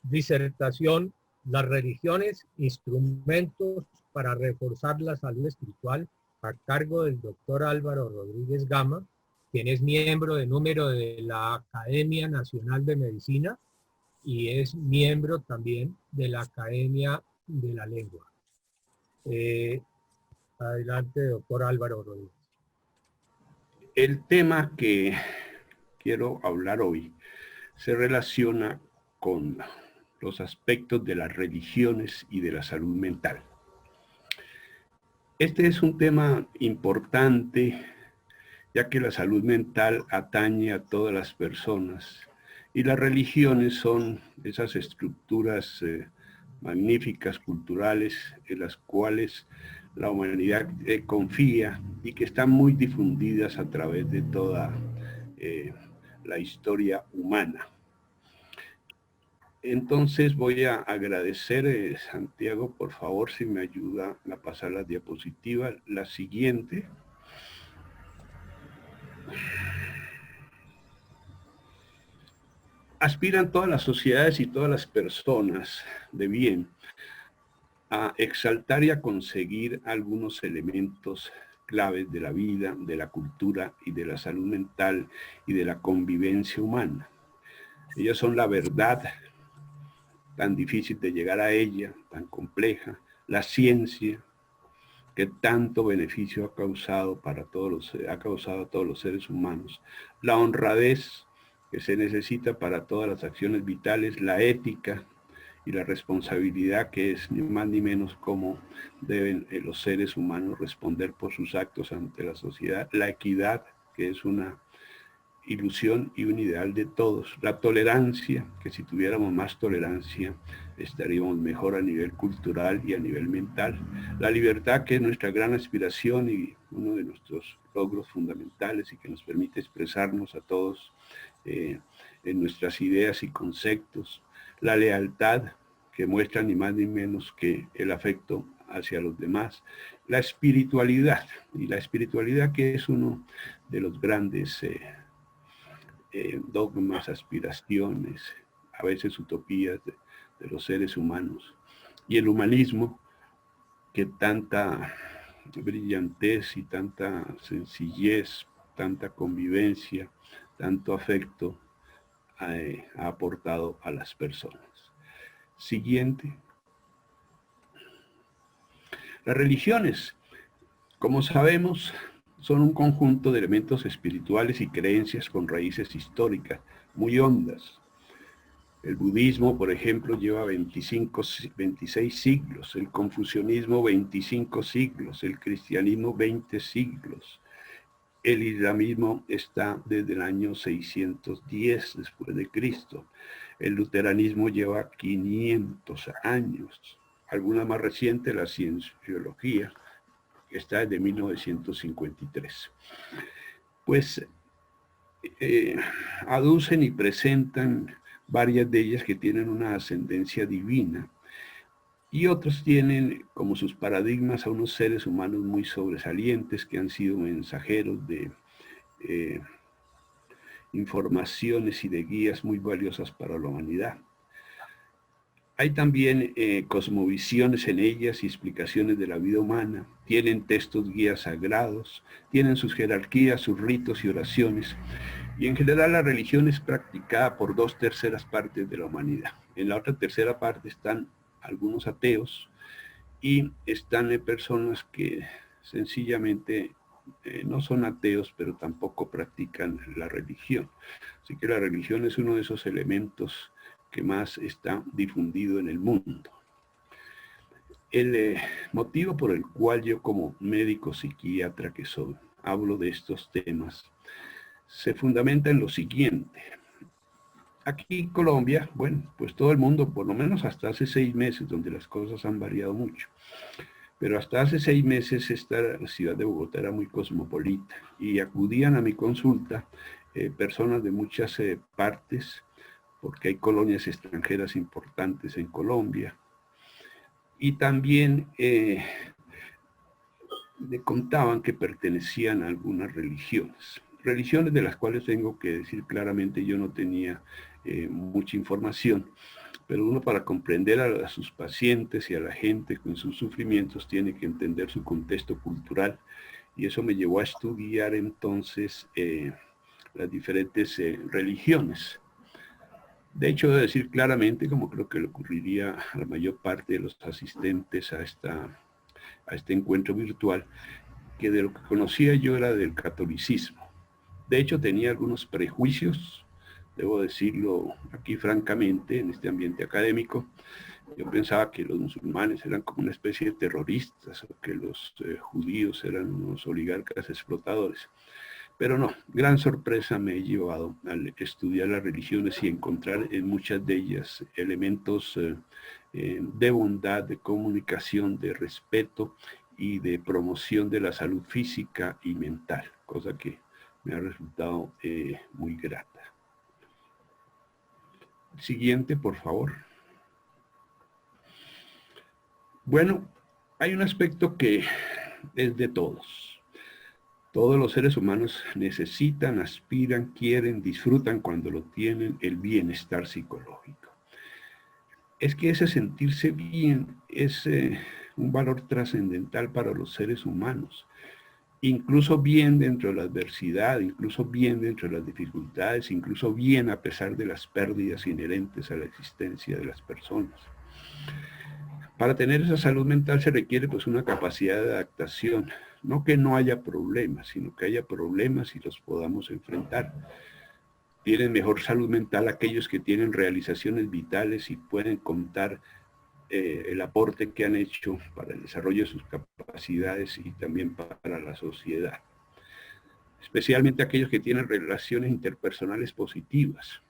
disertación, las religiones, instrumentos para reforzar la salud espiritual, a cargo del doctor Álvaro Rodríguez Gama, quien es miembro de número de la Academia Nacional de Medicina y es miembro también de la Academia de la Lengua. Adelante, doctor Álvaro Rodríguez. El tema que quiero hablar hoy se relaciona con los aspectos de las religiones y de la salud mental. Este es un tema importante, ya que la salud mental atañe a todas las personas y las religiones son esas estructuras magníficas, culturales, en las cuales la humanidad confía y que están muy difundidas a través de toda la historia humana. Entonces voy a agradecer, Santiago, por favor, si me ayuda a pasar la diapositiva, la siguiente. Aspiran todas las sociedades y todas las personas de bien a exaltar y a conseguir algunos elementos claves de la vida, de la cultura y de la salud mental y de la convivencia humana. Ellas son la verdad, tan difícil de llegar a ella, tan compleja, la ciencia, que tanto beneficio ha causado a todos los seres humanos, la honradez que se necesita para todas las acciones vitales, la ética y la responsabilidad, que es ni más ni menos cómo deben los seres humanos responder por sus actos ante la sociedad, la equidad, que es una ilusión y un ideal de todos, la tolerancia, que si tuviéramos más tolerancia estaríamos mejor a nivel cultural y a nivel mental, la libertad, que es nuestra gran aspiración y uno de nuestros logros fundamentales y que nos permite expresarnos a todos en nuestras ideas y conceptos, la lealtad, que muestra ni más ni menos que el afecto hacia los demás, la espiritualidad, y la espiritualidad que es uno de los grandes dogmas, aspiraciones, a veces utopías de los seres humanos, y el humanismo, que tanta brillantez y tanta sencillez, tanta convivencia, tanto afecto ha aportado a las personas. Siguiente. Las religiones, como sabemos, son un conjunto de elementos espirituales y creencias con raíces históricas muy hondas. El budismo, por ejemplo, lleva 26 siglos, el confucianismo 25 siglos, el cristianismo 20 siglos, el islamismo está desde el año 610 después de Cristo, el luteranismo lleva 500 años, alguna más reciente, la cienciología, está desde 1953. Pues aducen y presentan varias de ellas que tienen una ascendencia divina y otros tienen como sus paradigmas a unos seres humanos muy sobresalientes que han sido mensajeros de informaciones y de guías muy valiosas para la humanidad. Hay también cosmovisiones en ellas y explicaciones de la vida humana. Tienen textos guías sagrados, tienen sus jerarquías, sus ritos y oraciones. Y en general la religión es practicada por 2/3 partes de la humanidad. En la otra tercera parte están algunos ateos y están personas que sencillamente no son ateos, pero tampoco practican la religión. Así que la religión es uno de esos elementos que más está difundido en el mundo. El motivo por el cual yo como médico psiquiatra que soy, hablo de estos temas, se fundamenta en lo siguiente. Aquí en Colombia, bueno, pues todo el mundo, por lo menos hasta hace 6 meses, donde las cosas han variado mucho, pero hasta hace 6 meses esta ciudad de Bogotá era muy cosmopolita y acudían a mi consulta personas de muchas partes, porque hay colonias extranjeras importantes en Colombia. Y también me contaban que pertenecían a algunas religiones de las cuales tengo que decir claramente yo no tenía mucha información, pero uno para comprender a sus pacientes y a la gente con sus sufrimientos tiene que entender su contexto cultural, y eso me llevó a estudiar entonces las diferentes religiones. De hecho, debo decir claramente, como creo que le ocurriría a la mayor parte de los asistentes a este encuentro virtual, que de lo que conocía yo era del catolicismo. De hecho, tenía algunos prejuicios, debo decirlo aquí francamente, en este ambiente académico. Yo pensaba que los musulmanes eran como una especie de terroristas, o que los judíos eran unos oligarcas explotadores. Pero no, gran sorpresa me he llevado al estudiar las religiones y encontrar en muchas de ellas elementos de bondad, de comunicación, de respeto y de promoción de la salud física y mental, cosa que me ha resultado muy grata. Siguiente, por favor. Bueno, hay un aspecto que es de todos. Todos los seres humanos necesitan, aspiran, quieren, disfrutan cuando lo tienen, el bienestar psicológico. Es que ese sentirse bien es un valor trascendental para los seres humanos. Incluso bien dentro de la adversidad, incluso bien dentro de las dificultades, incluso bien a pesar de las pérdidas inherentes a la existencia de las personas. Para tener esa salud mental se requiere pues una capacidad de adaptación, no que no haya problemas, sino que haya problemas y los podamos enfrentar. Tienen mejor salud mental aquellos que tienen realizaciones vitales y pueden contar el aporte que han hecho para el desarrollo de sus capacidades y también para la sociedad. Especialmente aquellos que tienen relaciones interpersonales positivas.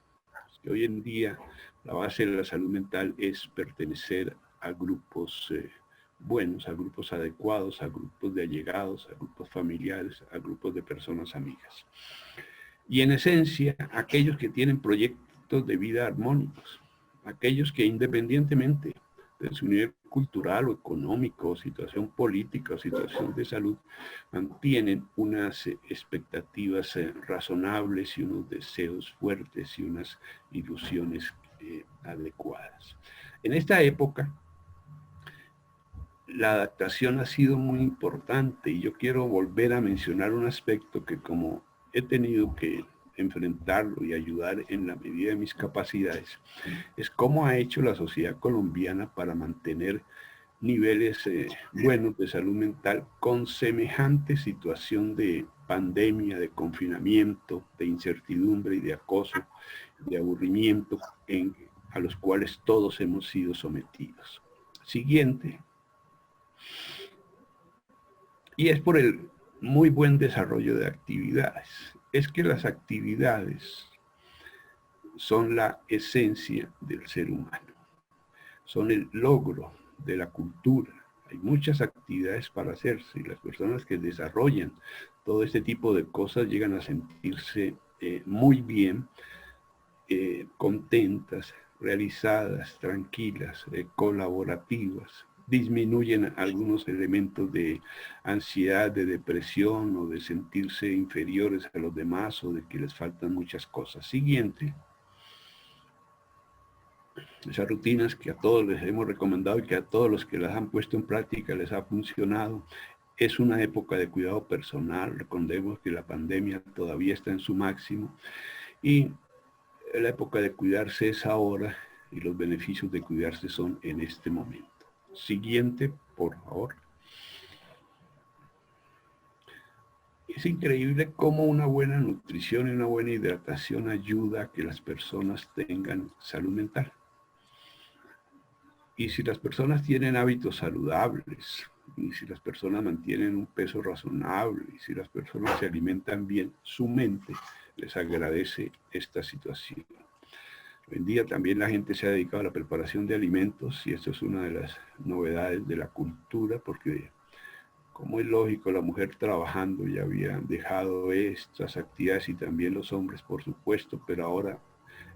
Que hoy en día la base de la salud mental es pertenecer a grupos buenos, a grupos adecuados, a grupos de allegados, a grupos familiares, a grupos de personas amigas. Y en esencia, aquellos que tienen proyectos de vida armónicos, aquellos que independientemente de su nivel cultural o económico, o situación política, o situación de salud, mantienen unas expectativas razonables y unos deseos fuertes y unas ilusiones adecuadas. En esta época, la adaptación ha sido muy importante y yo quiero volver a mencionar un aspecto que como he tenido que enfrentarlo y ayudar en la medida de mis capacidades, es cómo ha hecho la sociedad colombiana para mantener niveles buenos de salud mental con semejante situación de pandemia, de confinamiento, de incertidumbre y de acoso, de aburrimiento a los cuales todos hemos sido sometidos. Siguiente. Y es por el muy buen desarrollo de actividades. Es que las actividades son la esencia del ser humano, son el logro de la cultura. Hay muchas actividades para hacerse y las personas que desarrollan todo este tipo de cosas llegan a sentirse muy bien, contentas, realizadas, tranquilas, colaborativas. Disminuyen algunos elementos de ansiedad, de depresión o de sentirse inferiores a los demás o de que les faltan muchas cosas. Siguiente. Esas rutinas que a todos les hemos recomendado y que a todos los que las han puesto en práctica les ha funcionado. Es una época de cuidado personal. Recordemos que la pandemia todavía está en su máximo y la época de cuidarse es ahora y los beneficios de cuidarse son en este momento. Siguiente, por favor. Es increíble cómo una buena nutrición y una buena hidratación ayuda a que las personas tengan salud mental. Y si las personas tienen hábitos saludables, y si las personas mantienen un peso razonable, y si las personas se alimentan bien, su mente les agradece esta situación. Hoy en día también la gente se ha dedicado a la preparación de alimentos y esto es una de las novedades de la cultura porque, como es lógico, la mujer trabajando ya había dejado estas actividades y también los hombres, por supuesto, pero ahora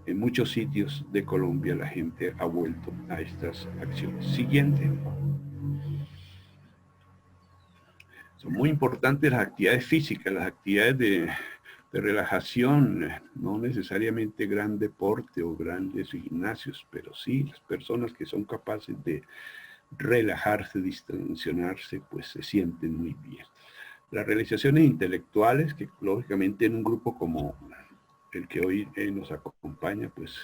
en muchos sitios de Colombia la gente ha vuelto a estas acciones. Siguiente. Son muy importantes las actividades físicas, las actividades de de relajación, no necesariamente gran deporte o grandes gimnasios, pero sí las personas que son capaces de relajarse, distensionarse, pues se sienten muy bien. Las realizaciones intelectuales, que lógicamente en un grupo como el que hoy nos acompaña, pues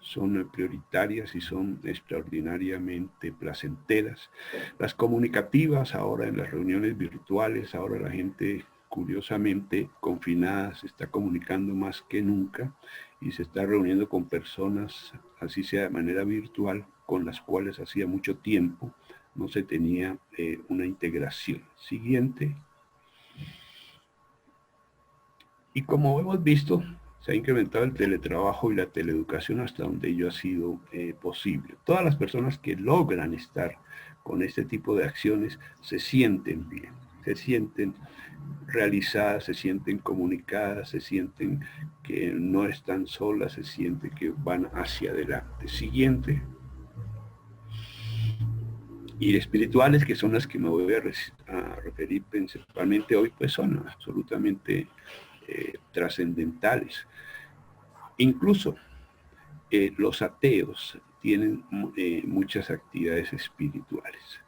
son prioritarias y son extraordinariamente placenteras. Las comunicativas, ahora en las reuniones virtuales, ahora la gente curiosamente confinada se está comunicando más que nunca y se está reuniendo con personas, así sea de manera virtual, con las cuales hacía mucho tiempo no se tenía una integración. Siguiente. Y como hemos visto, se ha incrementado el teletrabajo y la teleeducación hasta donde ello ha sido posible. Todas las personas que logran estar con este tipo de acciones se sienten bien, se sienten realizadas, se sienten comunicadas, se sienten que no están solas, se sienten que van hacia adelante. Siguiente. Y espirituales, que son las que me voy a referir principalmente hoy, pues son absolutamente trascendentales. Incluso los ateos tienen muchas actividades espirituales,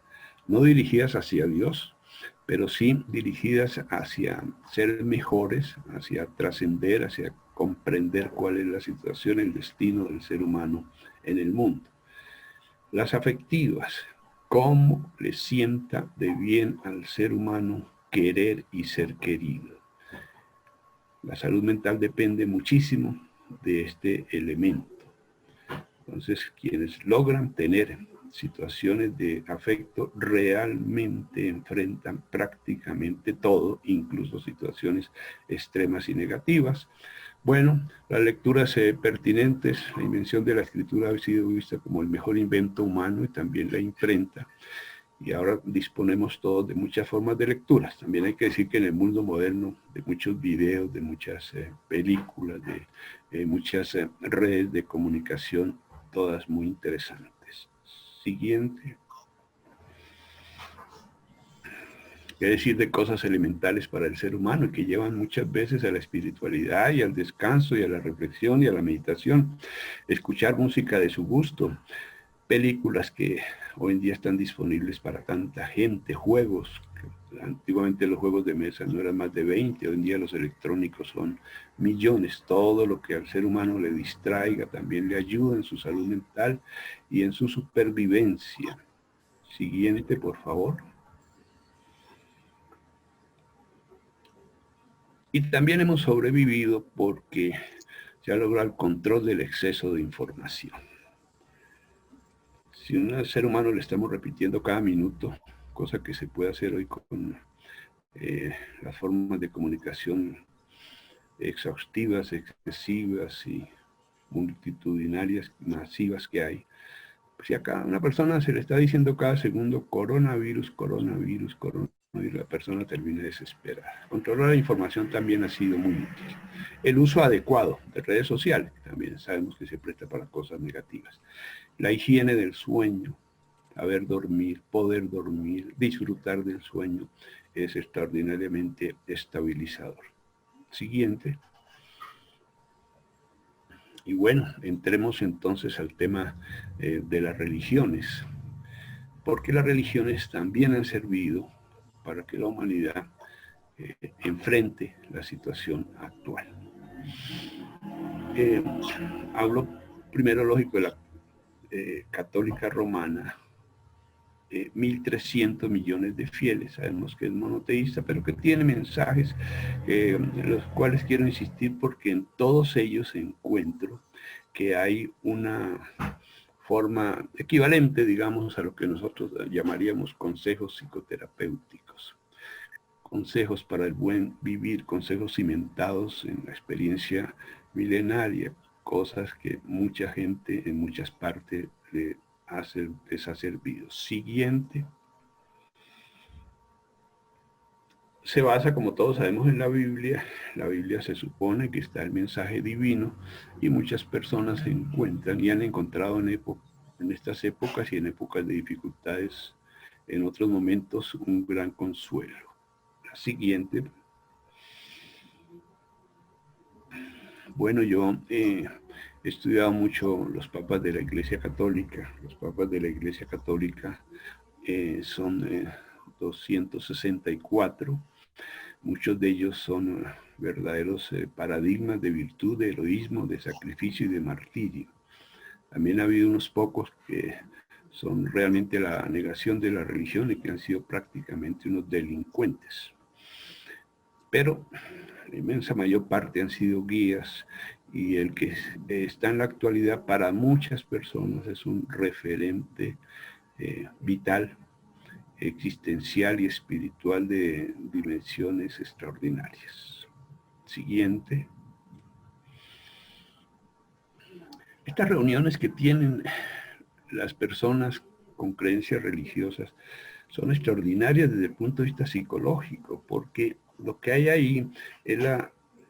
no dirigidas hacia Dios, pero sí dirigidas hacia ser mejores, hacia trascender, hacia comprender cuál es la situación, el destino del ser humano en el mundo. Las afectivas, cómo le sienta de bien al ser humano querer y ser querido. La salud mental depende muchísimo de este elemento. Entonces, quienes logran tener situaciones de afecto realmente enfrentan prácticamente todo, incluso situaciones extremas y negativas. Bueno, las lecturas pertinentes, la invención de la escritura ha sido vista como el mejor invento humano y también la imprenta. Y ahora disponemos todos de muchas formas de lecturas. También hay que decir que en el mundo moderno, de muchos videos, de muchas películas, de muchas redes de comunicación, todas muy interesantes. Siguiente. ¿Qué decir de cosas elementales para el ser humano y que llevan muchas veces a la espiritualidad y al descanso y a la reflexión y a la meditación? Escuchar música de su gusto, películas que hoy en día están disponibles para tanta gente, juegos. Antiguamente los juegos de mesa no eran más de 20, hoy en día los electrónicos son millones. Todo lo que al ser humano le distraiga también le ayuda en su salud mental y en su supervivencia. Siguiente, por favor. Y también hemos sobrevivido porque se ha logrado el control del exceso de información. Si a un ser humano le estamos repitiendo cada minuto, cosa que se puede hacer hoy con las formas de comunicación exhaustivas, excesivas y multitudinarias, masivas que hay. Pues si a cada una persona se le está diciendo cada segundo coronavirus, coronavirus, coronavirus, la persona termina desesperada. Controlar la información también ha sido muy útil. El uso adecuado de redes sociales, también sabemos que se presta para cosas negativas. La higiene del sueño, saber dormir, poder dormir, disfrutar del sueño, es extraordinariamente estabilizador. Siguiente. Y bueno, entremos entonces al tema de las religiones, porque las religiones también han servido para que la humanidad enfrente la situación actual. Hablo primero, lógico, de la católica romana, 1.300 millones de fieles. Sabemos que es monoteísta, pero que tiene mensajes los cuales quiero insistir porque en todos ellos encuentro que hay una forma equivalente, digamos, a lo que nosotros llamaríamos consejos psicoterapéuticos. Consejos para el buen vivir, consejos cimentados en la experiencia milenaria, cosas que mucha gente en muchas partes les ha servido. Siguiente. Se basa, como todos sabemos, en la Biblia. La Biblia se supone que está el mensaje divino y muchas personas se encuentran y han encontrado en estas épocas y en épocas de dificultades, en otros momentos, un gran consuelo. La siguiente. Bueno, yo he estudiado mucho los papas de la Iglesia Católica. Los papas de la Iglesia Católica son 264. Muchos de ellos son verdaderos paradigmas de virtud, de heroísmo, de sacrificio y de martirio. También ha habido unos pocos que son realmente la negación de la religión y que han sido prácticamente unos delincuentes. Pero la inmensa mayor parte han sido guías, y el que está en la actualidad para muchas personas es un referente vital, existencial y espiritual de dimensiones extraordinarias. Siguiente. Estas reuniones que tienen las personas con creencias religiosas son extraordinarias desde el punto de vista psicológico, porque lo que hay ahí es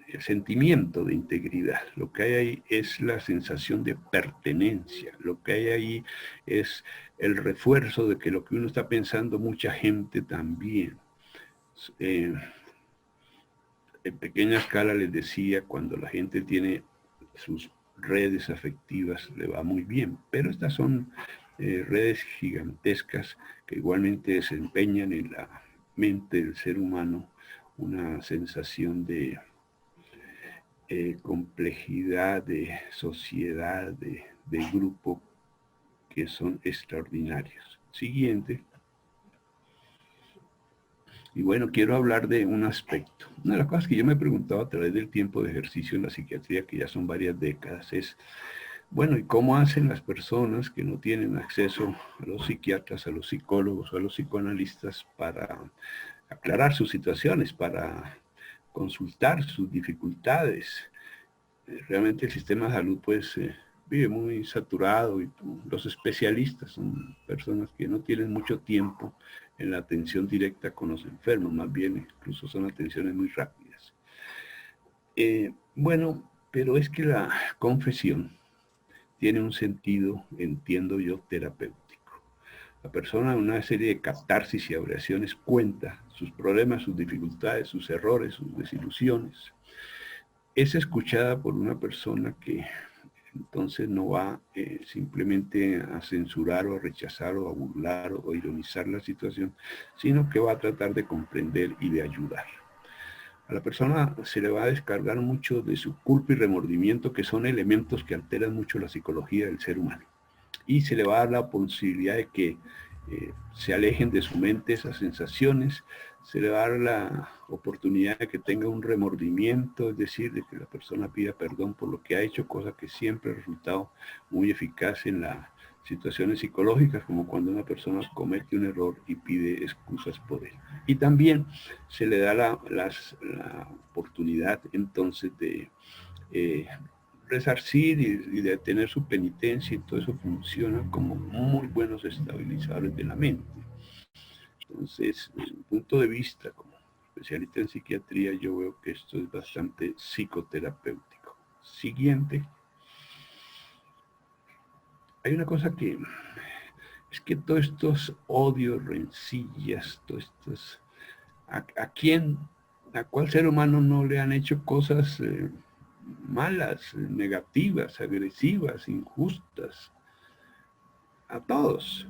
el sentimiento de integridad, lo que hay ahí es la sensación de pertenencia, lo que hay ahí es el refuerzo de que lo que uno está pensando mucha gente también. En pequeña escala les decía, cuando la gente tiene sus redes afectivas le va muy bien, pero estas son redes gigantescas que igualmente desempeñan en la mente del ser humano una sensación de complejidad, de sociedad, de grupo, que son extraordinarios. Siguiente. Y bueno, quiero hablar de un aspecto. Una de las cosas que yo me he preguntado a través del tiempo de ejercicio en la psiquiatría, que ya son varias décadas, es, bueno, ¿y cómo hacen las personas que no tienen acceso a los psiquiatras, a los psicólogos o a los psicoanalistas para aclarar sus situaciones, para consultar sus dificultades? Realmente el sistema de salud pues vive muy saturado, y los especialistas son personas que no tienen mucho tiempo en la atención directa con los enfermos, más bien incluso son atenciones muy rápidas. Bueno, pero es que la confesión tiene un sentido, entiendo yo, terapéutico. La persona en una serie de catarsis y abreaciones cuenta sus problemas, sus dificultades, sus errores, sus desilusiones. Es escuchada por una persona que entonces no va simplemente a censurar o a rechazar o a burlar o a ironizar la situación, sino que va a tratar de comprender y de ayudar. A la persona se le va a descargar mucho de su culpa y remordimiento, que son elementos que alteran mucho la psicología del ser humano. Y se le va a dar la posibilidad de que se alejen de su mente esas sensaciones, se le va a dar la oportunidad de que tenga un remordimiento, es decir, de que la persona pida perdón por lo que ha hecho, cosa que siempre ha resultado muy eficaz en las situaciones psicológicas, como cuando una persona comete un error y pide excusas por él. Y también se le da la oportunidad entonces de resarcir y de tener su penitencia, y todo eso funciona como muy buenos estabilizadores de la mente. Entonces, desde mi punto de vista como especialista en psiquiatría, yo veo que esto es bastante psicoterapéutico. Siguiente. Hay una cosa que es que todos estos odios, rencillas, todos estos, a cuál ser humano no le han hecho cosas malas, negativas, agresivas, injustas? A todos.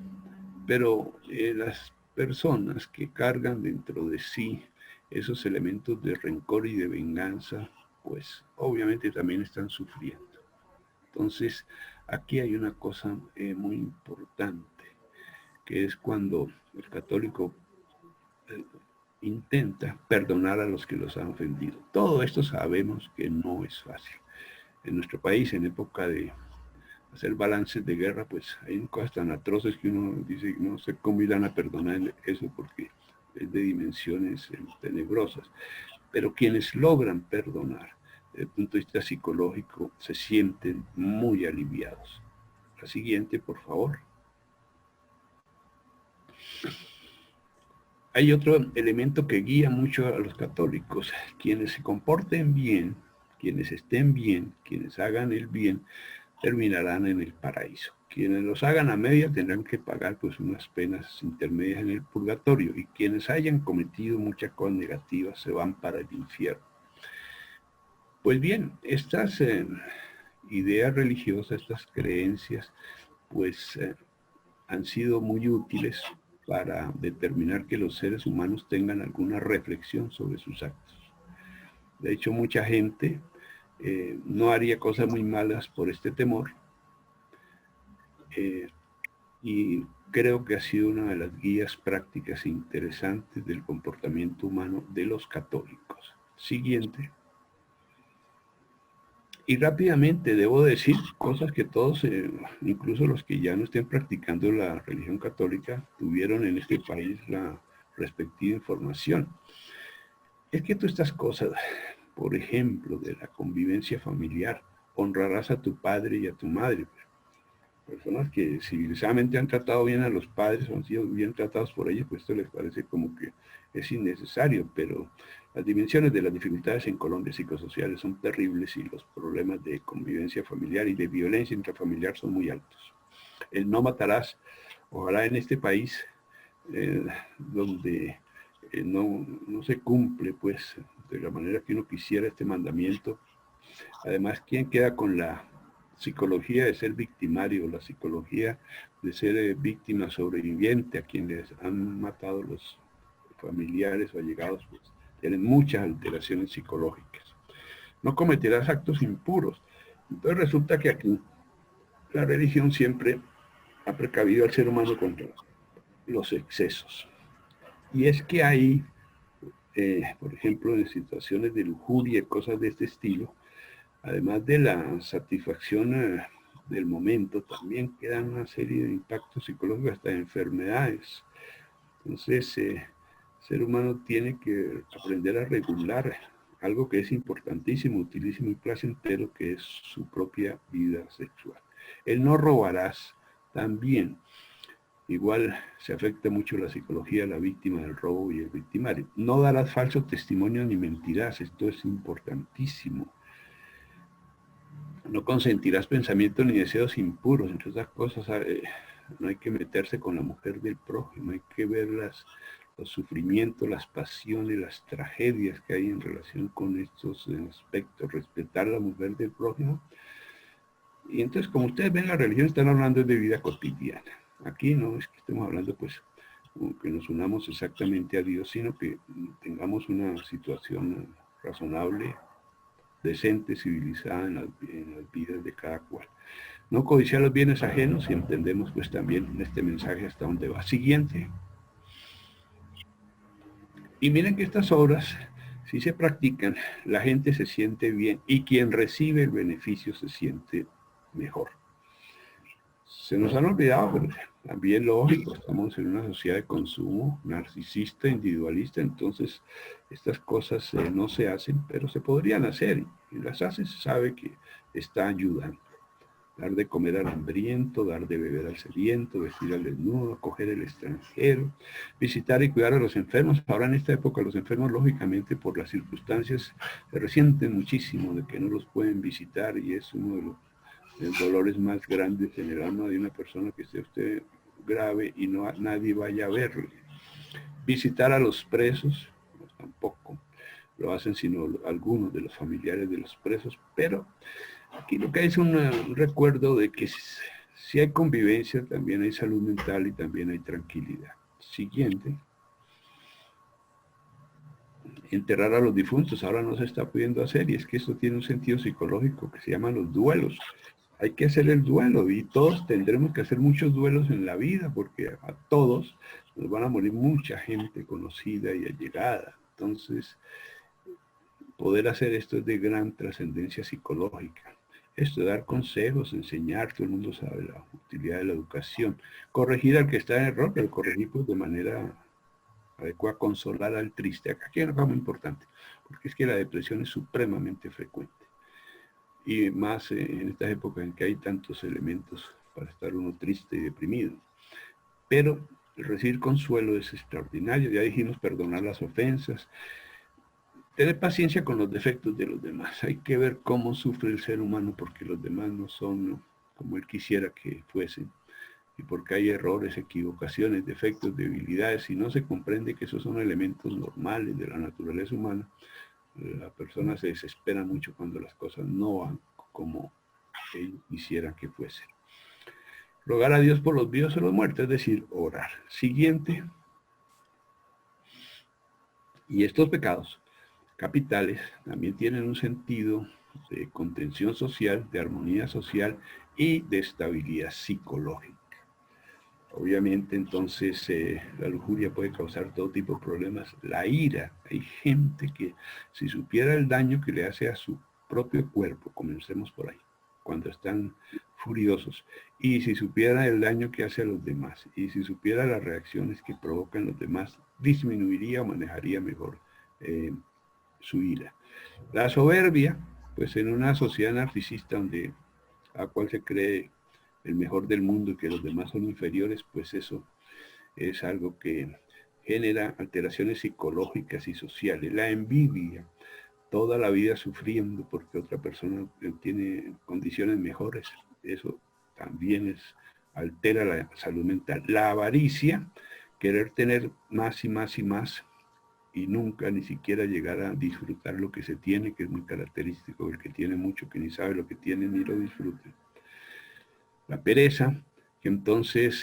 Pero las personas que cargan dentro de sí esos elementos de rencor y de venganza, pues obviamente también están sufriendo. Entonces, aquí hay una cosa muy importante, que es cuando el católico intenta perdonar a los que los han ofendido. Todo esto sabemos que no es fácil. En nuestro país, en época de hacer balances de guerra, pues hay cosas tan atroces que uno dice, no sé cómo irán a perdonar eso, porque es de dimensiones tenebrosas. Pero quienes logran perdonar, desde el punto de vista psicológico, se sienten muy aliviados. La siguiente, por favor. Hay otro elemento que guía mucho a los católicos. Quienes se comporten bien, quienes estén bien, quienes hagan el bien, terminarán en el paraíso. Quienes los hagan a media tendrán que pagar pues unas penas intermedias en el purgatorio, y quienes hayan cometido muchas cosas negativas se van para el infierno. Pues bien, estas ideas religiosas, estas creencias, pues han sido muy útiles para determinar que los seres humanos tengan alguna reflexión sobre sus actos. De hecho, mucha gente no haría cosas muy malas por este temor, y creo que ha sido una de las guías prácticas e interesantes del comportamiento humano de los católicos. Siguiente. Y rápidamente debo decir cosas que todos, incluso los que ya no estén practicando la religión católica, tuvieron en este país la respectiva información. Es que todas estas cosas, por ejemplo, de la convivencia familiar, honrarás a tu padre y a tu madre. Personas que civilizadamente han tratado bien a los padres o han sido bien tratados por ellos, pues esto les parece como que es innecesario, pero las dimensiones de las dificultades en Colombia psicosociales son terribles y los problemas de convivencia familiar y de violencia intrafamiliar son muy altos. El no matarás, ojalá en este país donde no se cumple pues de la manera que uno quisiera este mandamiento. Además, ¿quién queda con la psicología de ser victimario, la psicología de ser víctima sobreviviente a quienes han matado los familiares o allegados? Pues tienen muchas alteraciones psicológicas. No cometerás actos impuros. Entonces resulta que aquí la religión siempre ha precavido al ser humano contra los excesos. Y es que hay, por ejemplo, en situaciones de lujuria y cosas de este estilo, además de la satisfacción del momento, también quedan una serie de impactos psicológicos, hasta de enfermedades. Entonces, el ser humano tiene que aprender a regular algo que es importantísimo, utilísimo y placentero, que es su propia vida sexual. El no robarás también. Igual se afecta mucho la psicología de la víctima del robo y el victimario. No darás falso testimonio ni mentirás, esto es importantísimo. No consentirás pensamientos ni deseos impuros, entre otras cosas. No hay que meterse con la mujer del prójimo, hay que ver los sufrimientos, las pasiones, las tragedias que hay en relación con estos aspectos. Respetar a la mujer del prójimo. Y entonces, como ustedes ven, la religión están hablando de vida cotidiana. Aquí no es que estemos hablando, pues, que nos unamos exactamente a Dios, sino que tengamos una situación razonable, decente, civilizada en las vidas de cada cual. No codiciar los bienes ajenos, y entendemos pues también este mensaje hasta dónde va. Siguiente. Y miren que estas obras, si se practican, la gente se siente bien y quien recibe el beneficio se siente mejor. Se nos han olvidado, pero también lógico, estamos en una sociedad de consumo narcisista, individualista, entonces estas cosas no se hacen, pero se podrían hacer, y las hace, se sabe que está ayudando. Dar de comer al hambriento, dar de beber al sediento, vestir al desnudo, acoger al extranjero, visitar y cuidar a los enfermos. Ahora en esta época los enfermos, lógicamente, por las circunstancias, se resienten muchísimo de que no los pueden visitar, y es uno de los dolores más grandes en el alma de una persona, que esté usted grave y nadie vaya a verle. Visitar a los presos, pues tampoco lo hacen sino algunos de los familiares de los presos, pero aquí lo que hay es un recuerdo de que si hay convivencia, también hay salud mental y también hay tranquilidad. Siguiente. Enterrar a los difuntos, ahora no se está pudiendo hacer, y es que esto tiene un sentido psicológico que se llama los duelos. Hay que hacer el duelo, y todos tendremos que hacer muchos duelos en la vida, porque a todos nos van a morir mucha gente conocida y allegada. Entonces, poder hacer esto es de gran trascendencia psicológica. Esto de dar consejos, enseñar, todo el mundo sabe la utilidad de la educación. Corregir al que está en error, pero corregir pues de manera adecuada, consolar al triste. Aquí hay una cosa muy importante, porque es que la depresión es supremamente frecuente. Y más en estas épocas en que hay tantos elementos para estar uno triste y deprimido. Pero el recibir consuelo es extraordinario. Ya dijimos, perdonar las ofensas, tener paciencia con los defectos de los demás. Hay que ver cómo sufre el ser humano, porque los demás no son como él quisiera que fuesen, y porque hay errores, equivocaciones, defectos, debilidades, y no se comprende que esos son elementos normales de la naturaleza humana. La persona se desespera mucho cuando las cosas no van como él quisiera que fuesen. Rogar a Dios por los vivos o los muertos, es decir, orar. Siguiente. Y estos pecados capitales también tienen un sentido de contención social, de armonía social y de estabilidad psicológica. Obviamente, entonces, la lujuria puede causar todo tipo de problemas. La ira, hay gente que si supiera el daño que le hace a su propio cuerpo, comencemos por ahí, cuando están furiosos, y si supiera el daño que hace a los demás, y si supiera las reacciones que provocan los demás, disminuiría o manejaría mejor su ira. La soberbia, pues en una sociedad narcisista donde a cual se cree el mejor del mundo y que los demás son inferiores, pues eso es algo que genera alteraciones psicológicas y sociales. La envidia, toda la vida sufriendo porque otra persona tiene condiciones mejores, eso también altera la salud mental. La avaricia, querer tener más y más y más y nunca ni siquiera llegar a disfrutar lo que se tiene, que es muy característico del que tiene mucho, que ni sabe lo que tiene ni lo disfruta. La pereza, que entonces,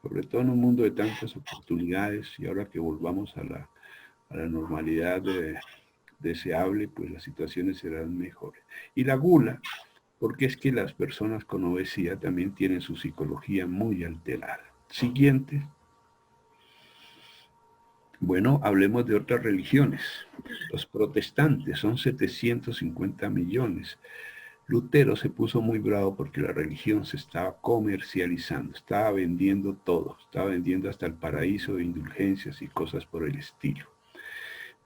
sobre todo en un mundo de tantas oportunidades, y ahora que volvamos a la normalidad deseable, pues las situaciones serán mejores. Y la gula, porque es que las personas con obesidad también tienen su psicología muy alterada. Siguiente. Bueno, hablemos de otras religiones. Los protestantes son 750 millones. Lutero se puso muy bravo porque la religión se estaba comercializando, estaba vendiendo todo, estaba vendiendo hasta el paraíso de indulgencias y cosas por el estilo.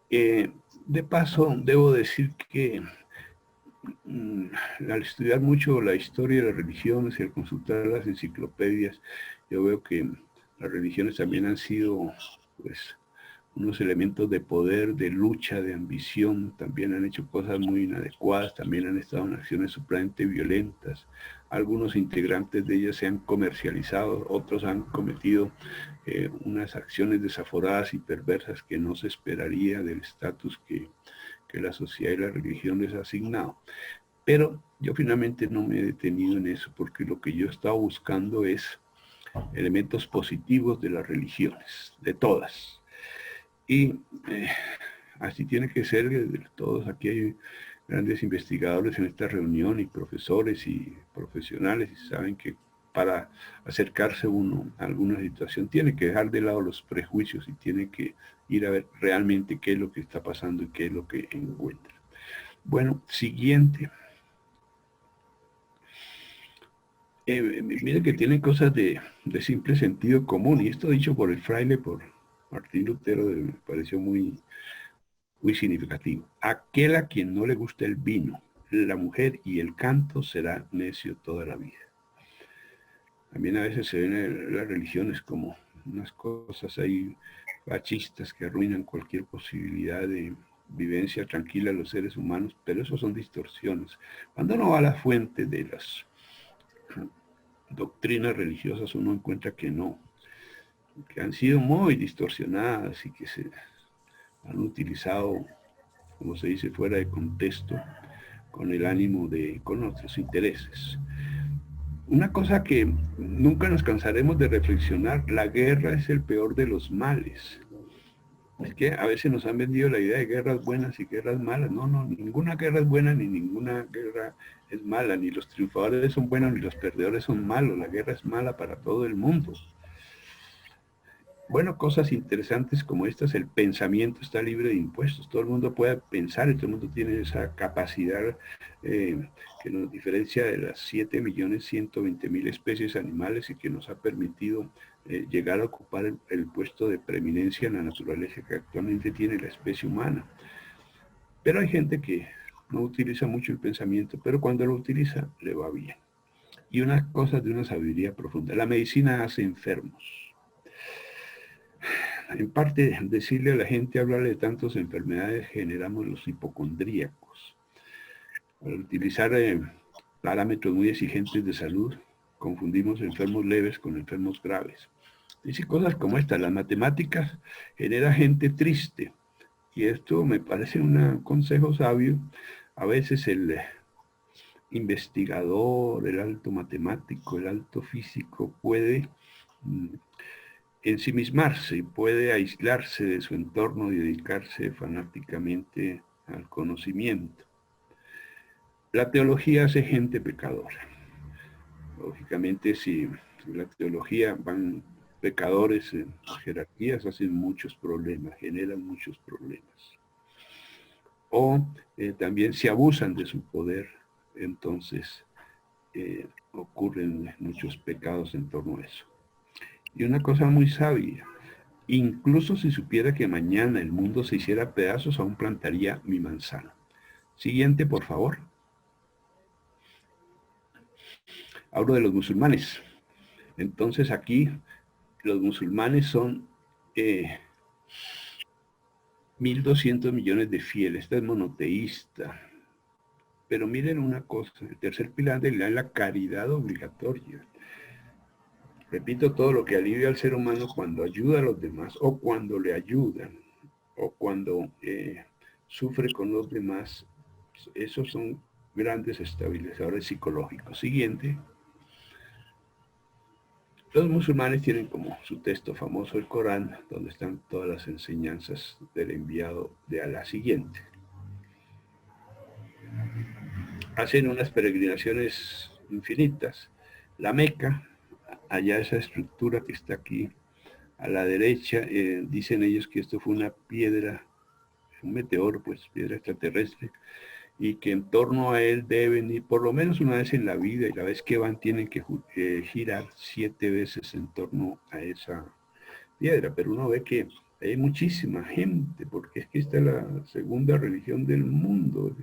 De paso, debo decir que al estudiar mucho la historia de las religiones y al consultar las enciclopedias, yo veo que las religiones también han sido, pues, unos elementos de poder, de lucha, de ambición, también han hecho cosas muy inadecuadas, también han estado en acciones supremamente violentas. Algunos integrantes de ellas se han comercializado, otros han cometido unas acciones desaforadas y perversas que no se esperaría del estatus que la sociedad y la religión les ha asignado. Pero yo finalmente no me he detenido en eso, porque lo que yo he estado buscando es elementos positivos de las religiones, de todas. Y así tiene que ser. Todos aquí hay grandes investigadores en esta reunión y profesores y profesionales y saben que para acercarse uno a alguna situación tiene que dejar de lado los prejuicios y tiene que ir a ver realmente qué es lo que está pasando y qué es lo que encuentra. Bueno, siguiente. Miren que tienen cosas de simple sentido común, y esto dicho por el fraile, por Martín Lutero, me pareció muy significativo. Aquel a quien no le gusta el vino, la mujer y el canto será necio toda la vida. También a veces se ven las religiones como unas cosas ahí fascistas que arruinan cualquier posibilidad de vivencia tranquila de los seres humanos, pero eso son distorsiones. Cuando uno va a la fuente de las doctrinas religiosas, uno encuentra que no, que han sido muy distorsionadas y que se han utilizado, como se dice, fuera de contexto, con el ánimo con otros intereses. Una cosa que nunca nos cansaremos de reflexionar, la guerra es el peor de los males. Es que a veces nos han vendido la idea de guerras buenas y guerras malas. No, ninguna guerra es buena ni ninguna guerra es mala. Ni los triunfadores son buenos ni los perdedores son malos. La guerra es mala para todo el mundo. Bueno, cosas interesantes como estas, el pensamiento está libre de impuestos. Todo el mundo puede pensar y todo el mundo tiene esa capacidad que nos diferencia de las 7.120.000 especies animales y que nos ha permitido llegar a ocupar el puesto de preeminencia en la naturaleza que actualmente tiene la especie humana. Pero hay gente que no utiliza mucho el pensamiento, pero cuando lo utiliza le va bien. Y unas cosas de una sabiduría profunda. La medicina hace enfermos. En parte, decirle a la gente, hablarle de tantas enfermedades, generamos los hipocondríacos. Al utilizar parámetros muy exigentes de salud, confundimos enfermos leves con enfermos graves. Dice cosas como esta: las matemáticas genera gente triste, y esto me parece un consejo sabio, a veces el investigador, el alto matemático, el alto físico puede ensimismarse y puede aislarse de su entorno y dedicarse fanáticamente al conocimiento. La teología hace gente pecadora. Lógicamente, si la teología van pecadores en jerarquías, hacen muchos problemas, generan muchos problemas. O también si abusan de su poder, entonces ocurren muchos pecados en torno a eso. Y una cosa muy sabia, incluso si supiera que mañana el mundo se hiciera pedazos, aún plantaría mi manzana. Siguiente, por favor. Hablo de los musulmanes. Entonces aquí los musulmanes son 1.200 millones de fieles. Esta es monoteísta. Pero miren una cosa, el tercer pilar de la caridad obligatoria. Repito, todo lo que alivia al ser humano cuando ayuda a los demás o cuando le ayudan o cuando sufre con los demás, esos son grandes estabilizadores psicológicos. Siguiente. Los musulmanes tienen como su texto famoso el Corán, donde están todas las enseñanzas del enviado de Alá. Siguiente. Hacen unas peregrinaciones infinitas. La Meca, allá esa estructura que está aquí a la derecha, dicen ellos que esto fue una piedra, un meteoro, pues piedra extraterrestre, y que en torno a él deben ir por lo menos una vez en la vida, y la vez que van tienen que girar 7 veces en torno a esa piedra. Pero uno ve que hay muchísima gente, porque es que esta es la segunda religión del mundo.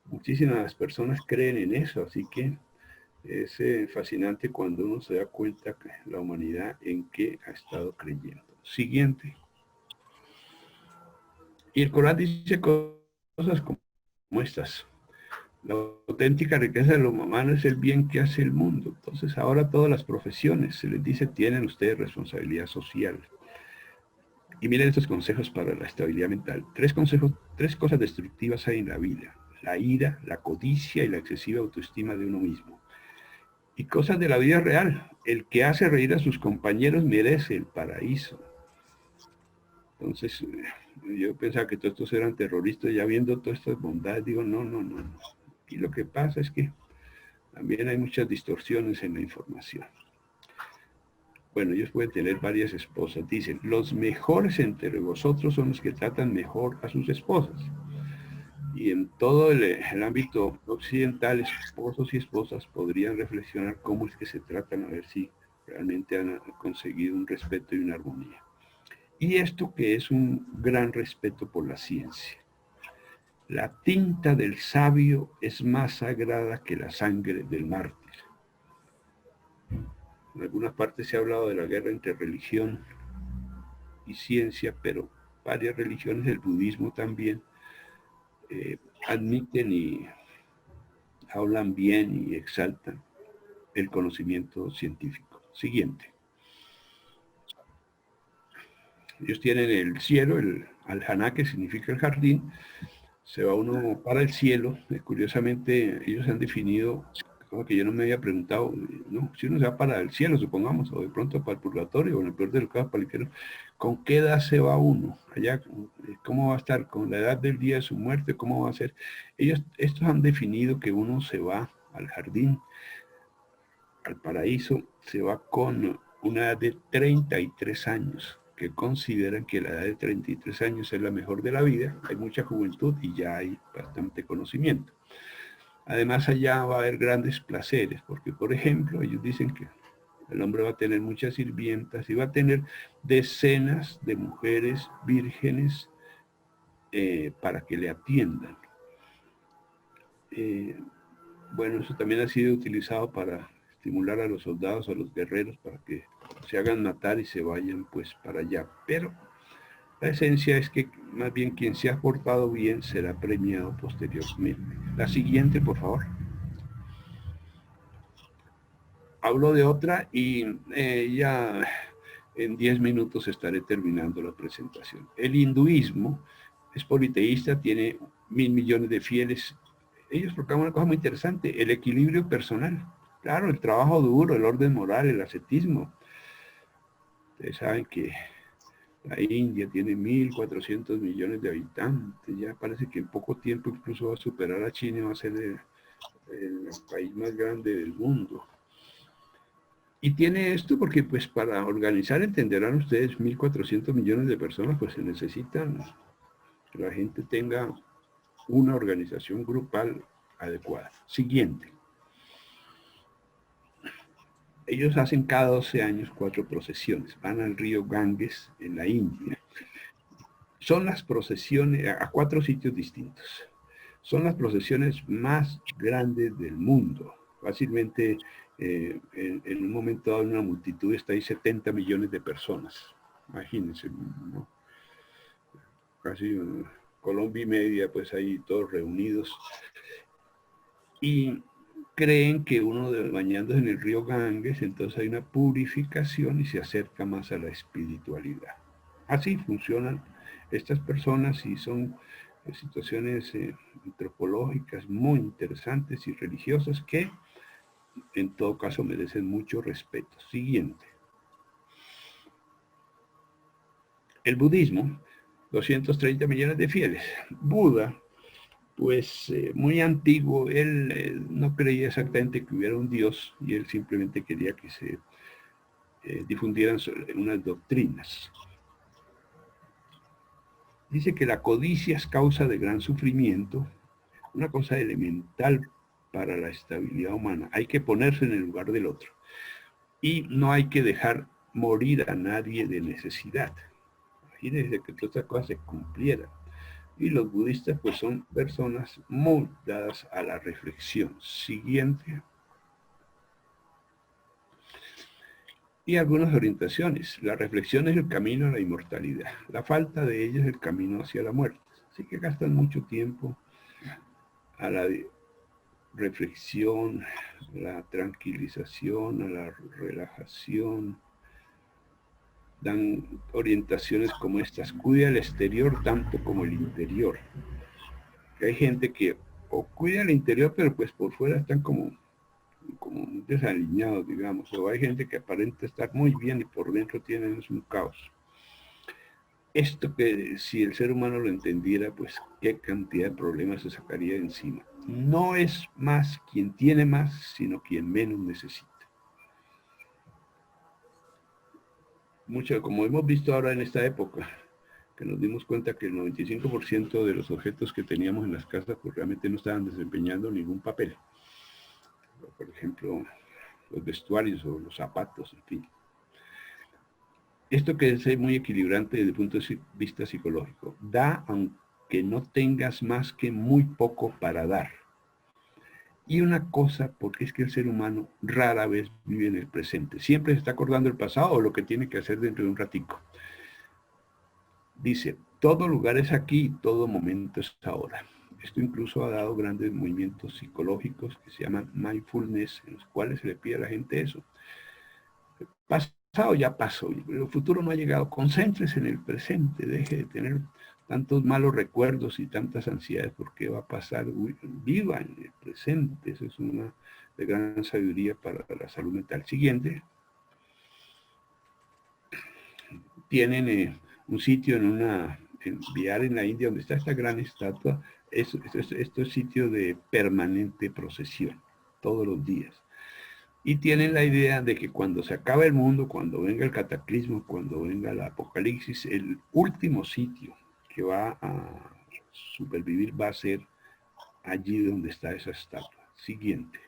Muchísimas personas creen en eso, así que es fascinante cuando uno se da cuenta que la humanidad en qué ha estado creyendo. Siguiente. Y el Corán dice cosas como estas. La auténtica riqueza de lo humano es el bien que hace el mundo. Entonces ahora todas las profesiones se les dice tienen ustedes responsabilidad social. Y miren estos consejos para la estabilidad mental. 3 cosas destructivas hay en la vida. La ira, la codicia y la excesiva autoestima de uno mismo. Y cosas de la vida real. El que hace reír a sus compañeros merece el paraíso. Entonces, yo pensaba que todos estos eran terroristas, ya viendo todas estas bondades, digo, no. Y lo que pasa es que también hay muchas distorsiones en la información. Bueno, ellos pueden tener varias esposas. Dicen, los mejores entre vosotros son los que tratan mejor a sus esposas. Y en todo el ámbito occidental, esposos y esposas podrían reflexionar cómo es que se tratan, a ver si realmente han conseguido un respeto y una armonía. Y esto que es un gran respeto por la ciencia. La tinta del sabio es más sagrada que la sangre del mártir. En algunas partes se ha hablado de la guerra entre religión y ciencia, pero varias religiones, el budismo también, admiten y hablan bien y exaltan el conocimiento científico. Siguiente. Ellos tienen el cielo, el al-Jannah, que significa el jardín. Se va uno para el cielo. Curiosamente, ellos han definido, algo que yo no me había preguntado, ¿no? Si uno se va para el cielo, supongamos, o de pronto para el purgatorio, o en el peor de los casos para el infierno, ¿con qué edad se va uno allá? ¿Cómo va a estar? ¿Con la edad del día de su muerte? ¿Cómo va a ser? Estos han definido que uno se va al jardín, al paraíso, se va con una edad de 33 años, que consideran que la edad de 33 años es la mejor de la vida. Hay mucha juventud y ya hay bastante conocimiento. Además, allá va a haber grandes placeres, porque, por ejemplo, ellos dicen que el hombre va a tener muchas sirvientas y va a tener decenas de mujeres vírgenes para que le atiendan. Bueno, eso también ha sido utilizado para estimular a los soldados, a los guerreros, para que se hagan matar y se vayan pues para allá. Pero la esencia es que más bien quien se ha portado bien será premiado posteriormente. La siguiente, por favor. Hablo de otra y ya en 10 minutos estaré terminando la presentación. El hinduismo es politeísta, tiene 1.000 millones de fieles. Ellos proclaman una cosa muy interesante, el equilibrio personal. Claro, el trabajo duro, el orden moral, el ascetismo. Ustedes saben que la India tiene 1.400 millones de habitantes. Ya parece que en poco tiempo incluso va a superar a China y va a ser el país más grande del mundo. Y tiene esto porque, pues, para organizar, entenderán ustedes, 1.400 millones de personas, pues se necesitan que la gente tenga una organización grupal adecuada. Siguiente. Ellos hacen cada 12 años 4 procesiones. Van al río Ganges en la India. Son las procesiones a 4 sitios distintos. Son las procesiones más grandes del mundo. Fácilmente, en un momento dado, en una multitud está ahí 70 millones de personas. Imagínense, ¿no? Casi Colombia y media, pues ahí todos reunidos. Y creen que uno bañándose en el río Ganges, entonces hay una purificación y se acerca más a la espiritualidad. Así funcionan estas personas y son situaciones antropológicas muy interesantes y religiosas que en todo caso merecen mucho respeto. Siguiente. El budismo, 230 millones de fieles. Buda, pues muy antiguo, él no creía exactamente que hubiera un Dios y él simplemente quería que se difundieran unas doctrinas. Dice que la codicia es causa de gran sufrimiento, una cosa elemental para la estabilidad humana. Hay que ponerse en el lugar del otro y no hay que dejar morir a nadie de necesidad. Imagínense que todas estas cosas se cumplieran. Y los budistas pues son personas muy dadas a la reflexión. Siguiente. Y algunas orientaciones. La reflexión es el camino a la inmortalidad. La falta de ella es el camino hacia la muerte. Así que gastan mucho tiempo a la reflexión, a la tranquilización, a la relajación. Dan orientaciones como estas. Cuida el exterior tanto como el interior. Hay gente que o cuida el interior, pero pues por fuera están como desaliñados, digamos. O hay gente que aparenta estar muy bien y por dentro tienen un caos. Esto que si el ser humano lo entendiera, pues qué cantidad de problemas se sacaría de encima. No es más quien tiene más, sino quien menos necesita. Mucho, como hemos visto ahora en esta época, que nos dimos cuenta que el 95% de los objetos que teníamos en las casas pues realmente no estaban desempeñando ningún papel. Por ejemplo, los vestuarios o los zapatos, en fin. Esto que es muy equilibrante desde el punto de vista psicológico. Da aunque no tengas más que muy poco para dar. Y una cosa, porque es que el ser humano rara vez vive en el presente. Siempre se está acordando del pasado o lo que tiene que hacer dentro de un ratico. Dice, todo lugar es aquí, todo momento es ahora. Esto incluso ha dado grandes movimientos psicológicos que se llaman mindfulness, en los cuales se le pide a la gente eso. El pasado ya pasó, el futuro no ha llegado. Concéntrese en el presente, deje de tener tantos malos recuerdos y tantas ansiedades por qué va a pasar. Viva en el presente, eso es una de gran sabiduría para la salud mental. Siguiente. Tienen un sitio en Bihar, en la India, donde está esta gran estatua. Esto es sitio de permanente procesión, todos los días. Y tienen la idea de que cuando se acabe el mundo, cuando venga el cataclismo, cuando venga el apocalipsis, el último sitio que va a supervivir va a ser allí donde está esa estatua. Siguiente.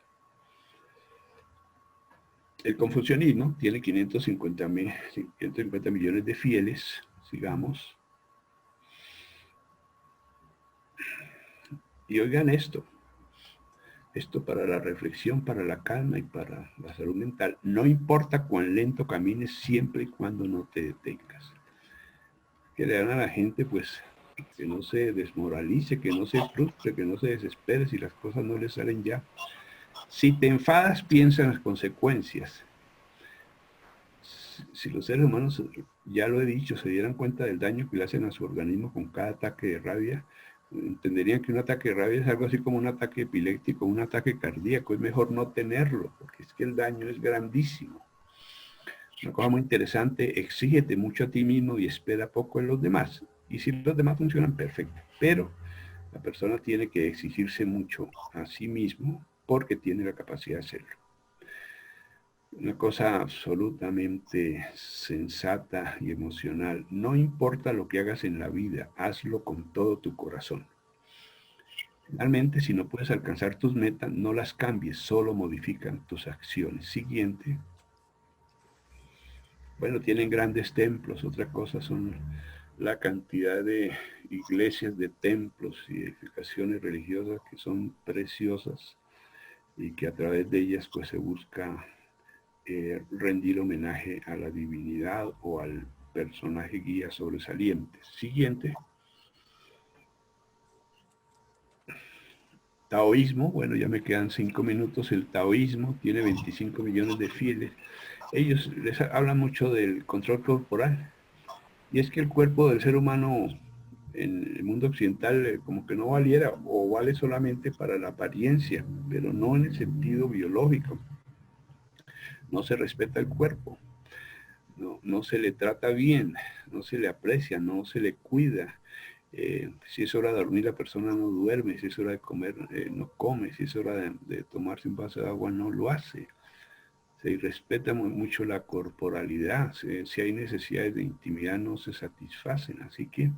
El confucianismo tiene 550 millones de fieles, sigamos. Y oigan esto para la reflexión, para la calma y para la salud mental. No importa cuán lento camines, siempre y cuando no te detengas. Que le dan a la gente, pues, que no se desmoralice, que no se frustre, que no se desespere si las cosas no le salen ya. Si te enfadas, piensa en las consecuencias. si los seres humanos, ya lo he dicho, se dieran cuenta del daño que le hacen a su organismo con cada ataque de rabia, entenderían que un ataque de rabia es algo así como un ataque epiléptico, un ataque cardíaco. Es mejor no tenerlo, porque es que el daño es grandísimo. Una cosa muy interesante, exígete mucho a ti mismo y espera poco en los demás. Y si los demás funcionan, perfecto. Pero la persona tiene que exigirse mucho a sí mismo porque tiene la capacidad de hacerlo. Una cosa absolutamente sensata y emocional. No importa lo que hagas en la vida, hazlo con todo tu corazón. Finalmente, si no puedes alcanzar tus metas, no las cambies, solo modifican tus acciones. Siguiente. Bueno, tienen grandes templos, otra cosa son la cantidad de iglesias, de templos y edificaciones religiosas que son preciosas y que a través de ellas pues se busca rendir homenaje a la divinidad o al personaje guía sobresaliente. Siguiente. Taoísmo, bueno, ya me quedan 5 minutos. El taoísmo tiene 25 millones de fieles. Ellos les hablan mucho del control corporal. Y es que el cuerpo del ser humano en el mundo occidental como que no valiera o vale solamente para la apariencia, pero no en el sentido biológico. No se respeta el cuerpo, no se le trata bien, no se le aprecia, no se le cuida. Si es hora de dormir, la persona no duerme. Si es hora de comer, no come. Si es hora de tomarse un vaso de agua, no lo hace. Se irrespeta mucho la corporalidad. Si hay necesidades de intimidad, no se satisfacen. Así que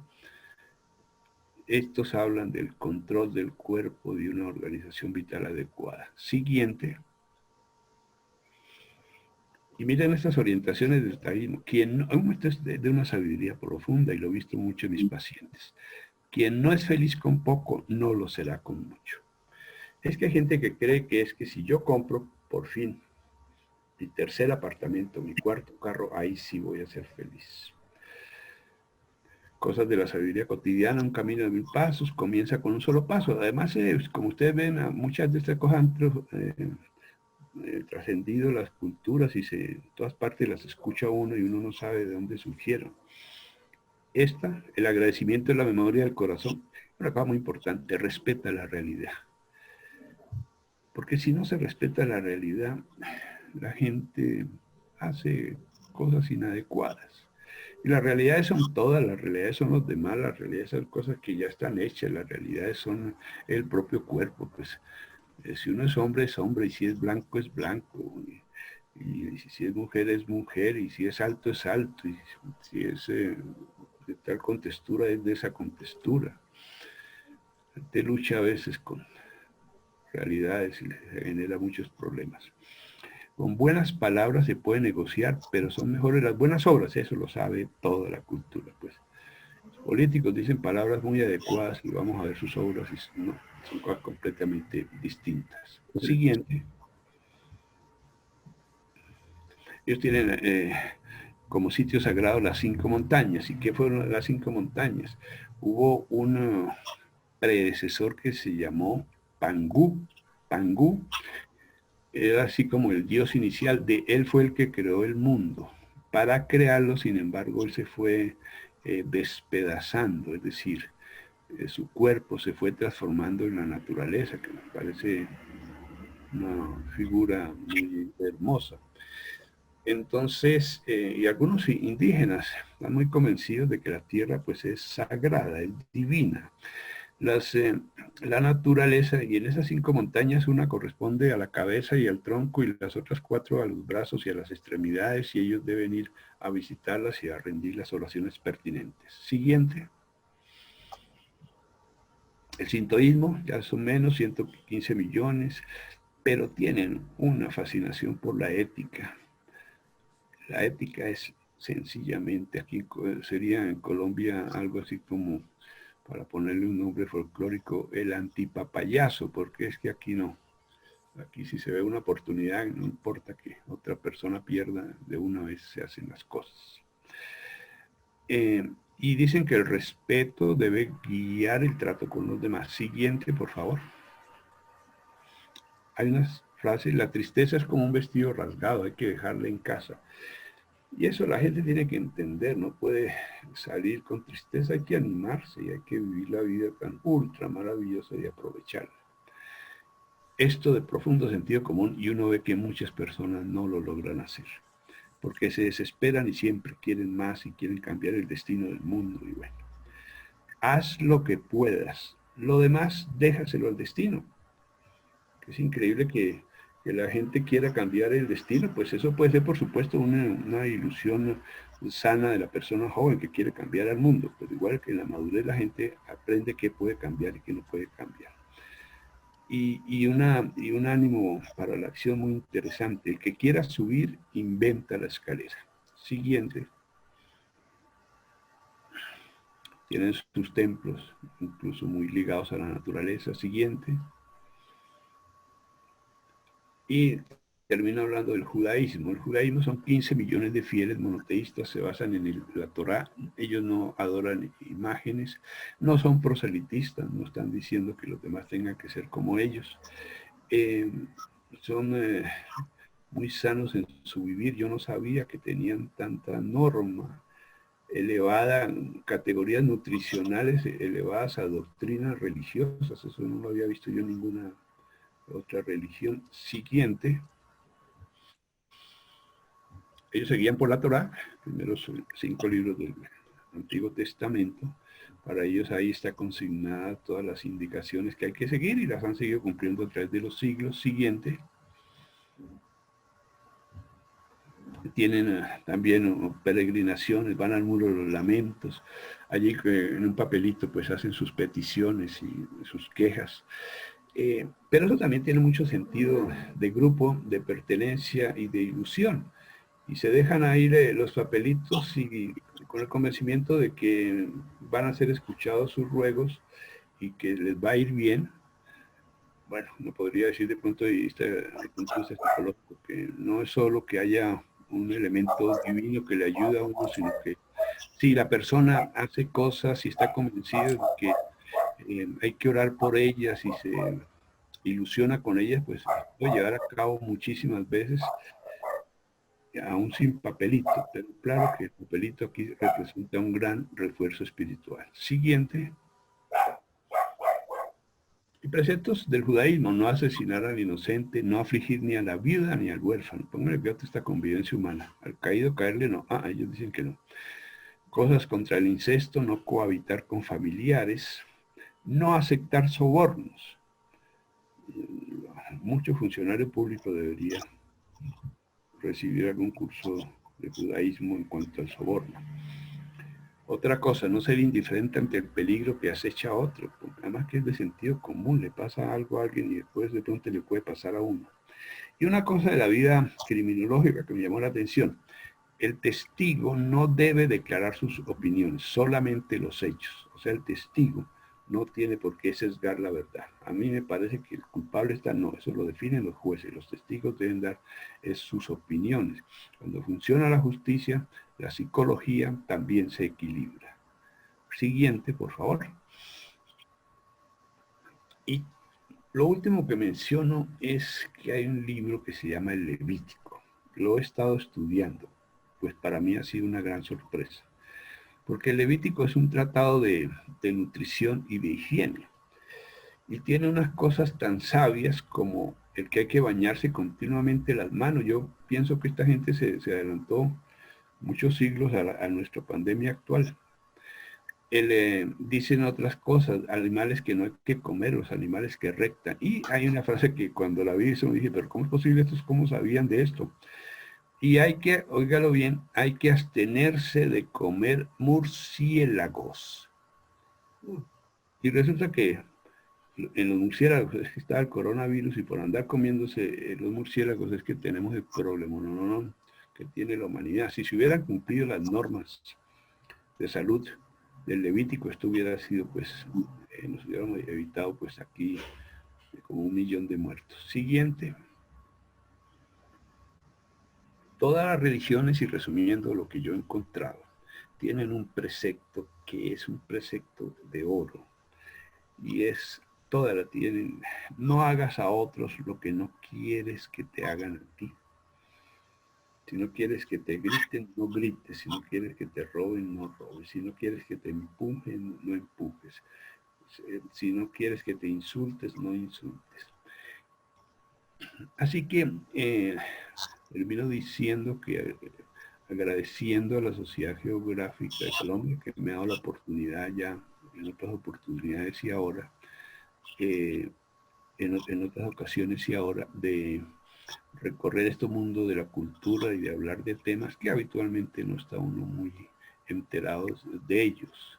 estos hablan del control del cuerpo, de una organización vital adecuada. Siguiente. Y miren estas orientaciones del taoísmo. Esto es de una sabiduría profunda y lo he visto mucho en mis pacientes. Quien no es feliz con poco, no lo será con mucho. Es que hay gente que cree que es que si yo compro, por fin, mi tercer apartamento, mi cuarto carro, ahí sí voy a ser feliz. Cosas de la sabiduría cotidiana, un camino de 1000 pasos, comienza con un solo paso. Además, como ustedes ven, muchas de estas cosas han trascendido las culturas y en todas partes las escucha uno y uno no sabe de dónde surgieron. El agradecimiento es la memoria del corazón. Una cosa muy importante, respeta la realidad. Porque si no se respeta la realidad, la gente hace cosas inadecuadas. Y las realidades son todas, las realidades son los demás, las realidades son cosas que ya están hechas, las realidades son el propio cuerpo. Pues si uno es hombre, y si es blanco, es blanco. Y si es mujer, y si es alto, es alto. Y si es de tal contextura, es de esa contextura. Te lucha a veces con realidades y le genera muchos problemas. Con buenas palabras se puede negociar, pero son mejores las buenas obras, eso lo sabe toda la cultura. Pues los políticos dicen palabras muy adecuadas y vamos a ver sus obras y no, son cosas completamente distintas. Siguiente. Ellos tienen como sitio sagrado las 5 montañas. ¿Y qué fueron las 5 montañas? Hubo un predecesor que se llamó Pangu. Pangu era así como el dios inicial. Él fue el que creó el mundo. Para crearlo, sin embargo, él se fue despedazando, es decir, su cuerpo se fue transformando en la naturaleza, que me parece una figura muy hermosa. Entonces, y algunos indígenas están muy convencidos de que la tierra pues es sagrada, es divina. La naturaleza, y en esas 5 montañas una corresponde a la cabeza y al tronco y las otras 4 a los brazos y a las extremidades, y ellos deben ir a visitarlas y a rendir las oraciones pertinentes. Siguiente. El sintoísmo, ya son menos, 115 millones, pero tienen una fascinación por la ética. La ética es sencillamente, aquí sería en Colombia algo así como, para ponerle un nombre folclórico, el antipapayazo, porque es que aquí no. Aquí si se ve una oportunidad, no importa que otra persona pierda, de una vez se hacen las cosas. Y dicen que el respeto debe guiar el trato con los demás. Siguiente, por favor. Hay unas frases, la tristeza es como un vestido rasgado, hay que dejarla en casa. Y eso la gente tiene que entender, no puede salir con tristeza, hay que animarse y hay que vivir la vida tan ultra maravillosa y aprovecharla. Esto de profundo sentido común, y uno ve que muchas personas no lo logran hacer, porque se desesperan y siempre quieren más y quieren cambiar el destino del mundo. Y bueno, haz lo que puedas, lo demás déjaselo al destino. Es increíble que la gente quiera cambiar el destino, pues eso puede ser por supuesto una ilusión sana de la persona joven que quiere cambiar al mundo, pero igual que en la madurez la gente aprende qué puede cambiar y qué no puede cambiar. Y un ánimo para la acción muy interesante. El que quiera subir, inventa la escalera. Siguiente. Tienen sus templos, incluso muy ligados a la naturaleza. Siguiente. Y termino hablando del judaísmo. El judaísmo son 15 millones de fieles monoteístas, se basan en la Torá. Ellos no adoran imágenes, no son proselitistas, no están diciendo que los demás tengan que ser como ellos. Son muy sanos en su vivir. Yo no sabía que tenían tanta norma elevada, categorías nutricionales elevadas a doctrinas religiosas. Eso no lo había visto yo en ninguna otra religión. Siguiente. Ellos seguían por la Torá, primeros 5 libros del Antiguo Testamento. Para ellos ahí está consignada todas las indicaciones que hay que seguir y las han seguido cumpliendo a través de los siglos. Siguiente. Tienen también peregrinaciones, van al Muro de los Lamentos. Allí en un papelito pues hacen sus peticiones y sus quejas. Pero eso también tiene mucho sentido de grupo, de pertenencia y de ilusión. Y se dejan ahí los papelitos y con el convencimiento de que van a ser escuchados sus ruegos y que les va a ir bien. Bueno, no podría decir de punto de vista psicológico, que no es solo que haya un elemento divino que le ayuda a uno, sino que si la persona hace cosas y está convencida de que hay que orar por ellas y se ilusiona con ellas, pues puede llevar a cabo muchísimas veces, aún sin papelito, pero claro que el papelito aquí representa un gran refuerzo espiritual. Siguiente. Y preceptos del judaísmo: no asesinar al inocente, no afligir ni a la viuda ni al huérfano. Pónganle cuidado a esta convivencia humana. Al caído caerle no. Ellos dicen que no. Cosas contra el incesto: no cohabitar con familiares, no aceptar sobornos. Mucho funcionario público debería recibir algún curso de judaísmo en cuanto al soborno. Otra cosa, no ser indiferente ante el peligro que acecha a otro, porque además que es de sentido común, le pasa algo a alguien y después de pronto le puede pasar a uno. Y una cosa de la vida criminológica que me llamó la atención: el testigo no debe declarar sus opiniones, solamente los hechos. O sea, el testigo no tiene por qué sesgar la verdad. A mí me parece que el culpable está, no, eso lo definen los jueces. Los testigos deben dar sus opiniones. Cuando funciona la justicia, la psicología también se equilibra. Siguiente, por favor. Y lo último que menciono es que hay un libro que se llama El Levítico. Lo he estado estudiando, pues para mí ha sido una gran sorpresa. Porque el Levítico es un tratado de nutrición y de higiene. Y tiene unas cosas tan sabias como el que hay que bañarse continuamente las manos. Yo pienso que esta gente se adelantó muchos siglos a nuestra pandemia actual. Dicen otras cosas: animales que no hay que comer, los animales que rectan. Y hay una frase que cuando la vi, me dije, pero ¿cómo es posible estos? ¿Cómo sabían de esto? Y hay que, óigalo bien, hay que abstenerse de comer murciélagos. Y resulta que en los murciélagos está el coronavirus, y por andar comiéndose los murciélagos es que tenemos el problema que tiene la humanidad. Si se hubieran cumplido las normas de salud del Levítico, esto hubiera sido, pues, nos hubiéramos evitado, pues, aquí como 1 millón de muertos. Siguiente. Todas las religiones, y resumiendo lo que yo he encontrado, tienen un precepto que es un precepto de oro. Y todas la tienen: no hagas a otros lo que no quieres que te hagan a ti. Si no quieres que te griten, no grites. Si no quieres que te roben, no robes. Si no quieres que te empujen, no empujes. Si no quieres que te insultes, no insultes. Así que termino diciendo que agradeciendo a la Sociedad Geográfica de Colombia que me ha dado la oportunidad ya en otras oportunidades y ahora, en otras ocasiones y ahora, de recorrer este mundo de la cultura y de hablar de temas que habitualmente no está uno muy enterado de ellos,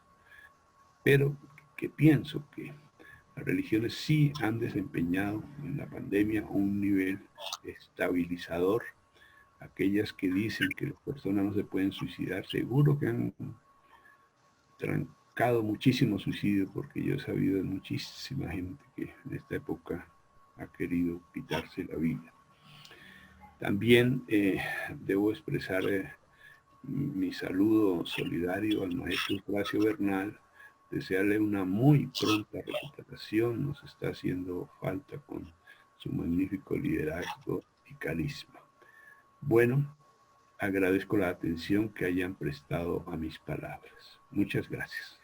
pero que pienso que las religiones sí han desempeñado en la pandemia un nivel estabilizador. Aquellas que dicen que las personas no se pueden suicidar, seguro que han trancado muchísimo suicidio, porque yo he sabido de muchísima gente que en esta época ha querido quitarse la vida. También debo expresar mi saludo solidario al maestro Horacio Bernal, desearle una muy pronta recuperación, nos está haciendo falta con su magnífico liderazgo y carisma. Bueno, agradezco la atención que hayan prestado a mis palabras. Muchas gracias.